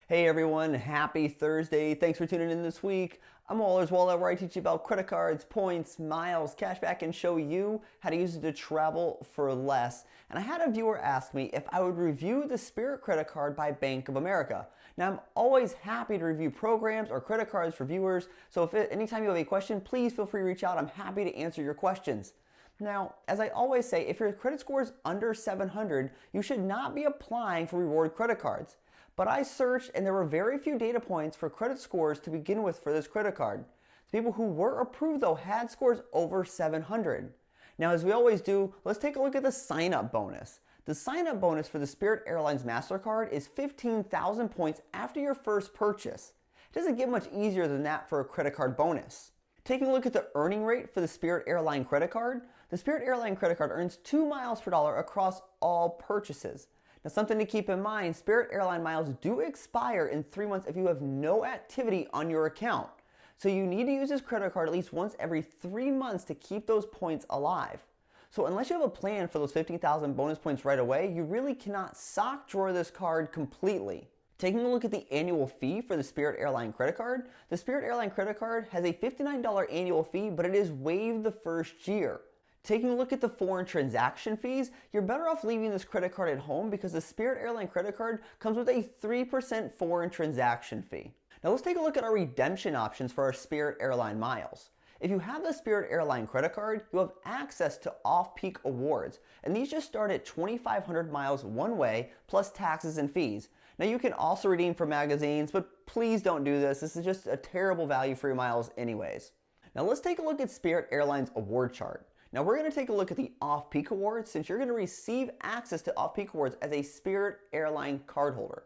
Hey everyone, happy Thursday. Thanks for tuning in this week. I'm Waller's Wallet, where I teach you about credit cards, points, miles, cashback, and show you how to use it to travel for less. And I had a viewer ask me if I would review the Spirit credit card by Bank of America. Now, I'm always happy to review programs or credit cards for viewers, so anytime you have a question, please feel free to reach out. I'm happy to answer your questions. Now, as I always say, if your credit score is under 700, you should not be applying for reward credit cards. But I searched and there were very few data points for credit scores to begin with for this credit card. The people who were approved though had scores over 700. Now, as we always do, let's take a look at the sign-up bonus. The sign-up bonus for the Spirit Airlines MasterCard is 15,000 points after your first purchase. It doesn't get much easier than that for a credit card bonus. Taking a look at the earning rate for the Spirit Airline Credit Card, the Spirit Airline Credit Card earns 2 miles per dollar across all purchases. Now, something to keep in mind, Spirit Airline miles do expire in 3 months if you have no activity on your account. So you need to use this credit card at least once every 3 months to keep those points alive. So unless you have a plan for those 15,000 bonus points right away, you really cannot sock drawer this card completely. Taking a look at the annual fee for the Spirit Airline credit card, the Spirit Airline credit card has a $59 annual fee, but it is waived the first year. Taking a look at the foreign transaction fees, you're better off leaving this credit card at home because the Spirit Airline credit card comes with a 3% foreign transaction fee. Now let's take a look at our redemption options for our Spirit Airline miles. If you have the Spirit Airline credit card, you have access to off-peak awards, and these just start at 2,500 miles one way plus taxes and fees. Now you can also redeem for magazines, but please don't do this. This is just a terrible value for your miles anyways. Now let's take a look at Spirit Airlines award chart. Now we're going to take a look at the off-peak awards since you're going to receive access to off-peak awards as a Spirit Airline cardholder.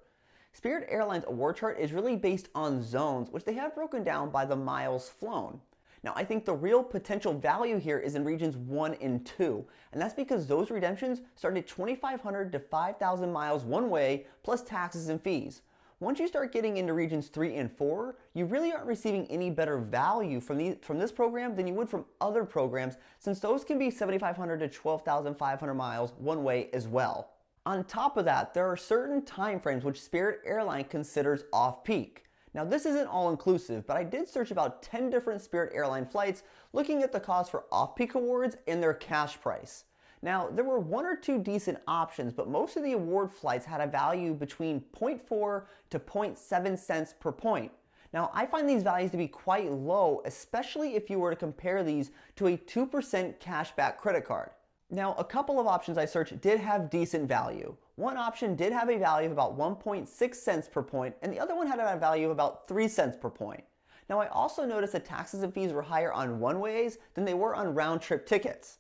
Spirit Airlines award chart is really based on zones, which they have broken down by the miles flown. Now I think the real potential value here is in regions 1 and 2, and that's because those redemptions start at 2,500 to 5,000 miles one way plus taxes and fees. Once you start getting into regions 3 and 4, you really aren't receiving any better value from this program than you would from other programs, since those can be 7,500 to 12,500 miles one way as well. On top of that, there are certain time frames which Spirit Airline considers off-peak. Now this isn't all inclusive, but I did search about 10 different Spirit Airline flights looking at the cost for off-peak awards and their cash price. Now, there were 1 or 2 decent options, but most of the award flights had a value between 0.4 to 0.7 cents per point. Now, I find these values to be quite low, especially if you were to compare these to a 2% cashback credit card. Now, a couple of options I searched did have decent value. One option did have a value of about 1.6 cents per point, and the other one had a value of about 3 cents per point. Now, I also noticed that taxes and fees were higher on one-ways than they were on round-trip tickets.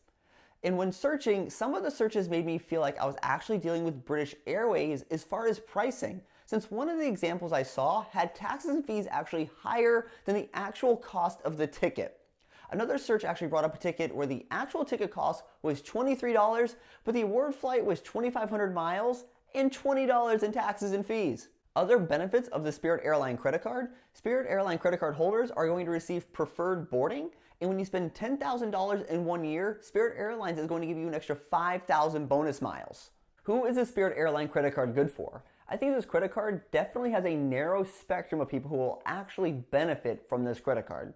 And when searching, some of the searches made me feel like I was actually dealing with British Airways as far as pricing, since one of the examples I saw had taxes and fees actually higher than the actual cost of the ticket. Another search actually brought up a ticket where the actual ticket cost was $23, but the award flight was 2,500 miles and $20 in taxes and fees. Other benefits of the Spirit Airline credit card, Spirit Airline credit card holders are going to receive preferred boarding, and when you spend $10,000 in 1 year, Spirit Airlines is going to give you an extra 5,000 bonus miles. Who is the Spirit Airline credit card good for? I think this credit card definitely has a narrow spectrum of people who will actually benefit from this credit card.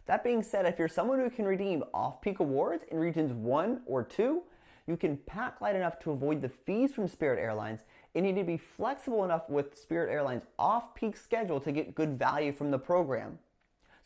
That being said, if you're someone who can redeem off-peak awards in regions 1 or 2, you can pack light enough to avoid the fees from Spirit Airlines, and you need to be flexible enough with Spirit Airlines' off-peak schedule to get good value from the program.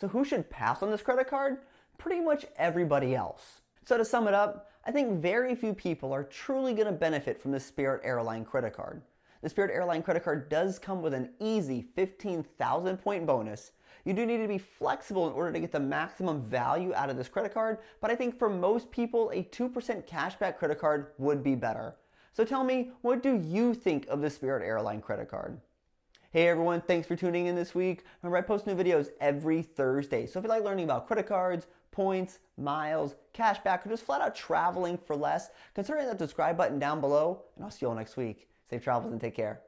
So who should pass on this credit card? Pretty much everybody else. So to sum it up, I think very few people are truly going to benefit from the Spirit Airline credit card. The Spirit Airline credit card does come with an easy 15,000 point bonus. You do need to be flexible in order to get the maximum value out of this credit card, but I think for most people, a 2% cashback credit card would be better. So tell me, what do you think of the Spirit Airline credit card? Hey everyone, thanks for tuning in this week. Remember, I post new videos every Thursday. So if you like learning about credit cards, points, miles, cashback, or just flat out traveling for less, consider hitting that subscribe button down below, and I'll see you all next week. Safe travels and take care.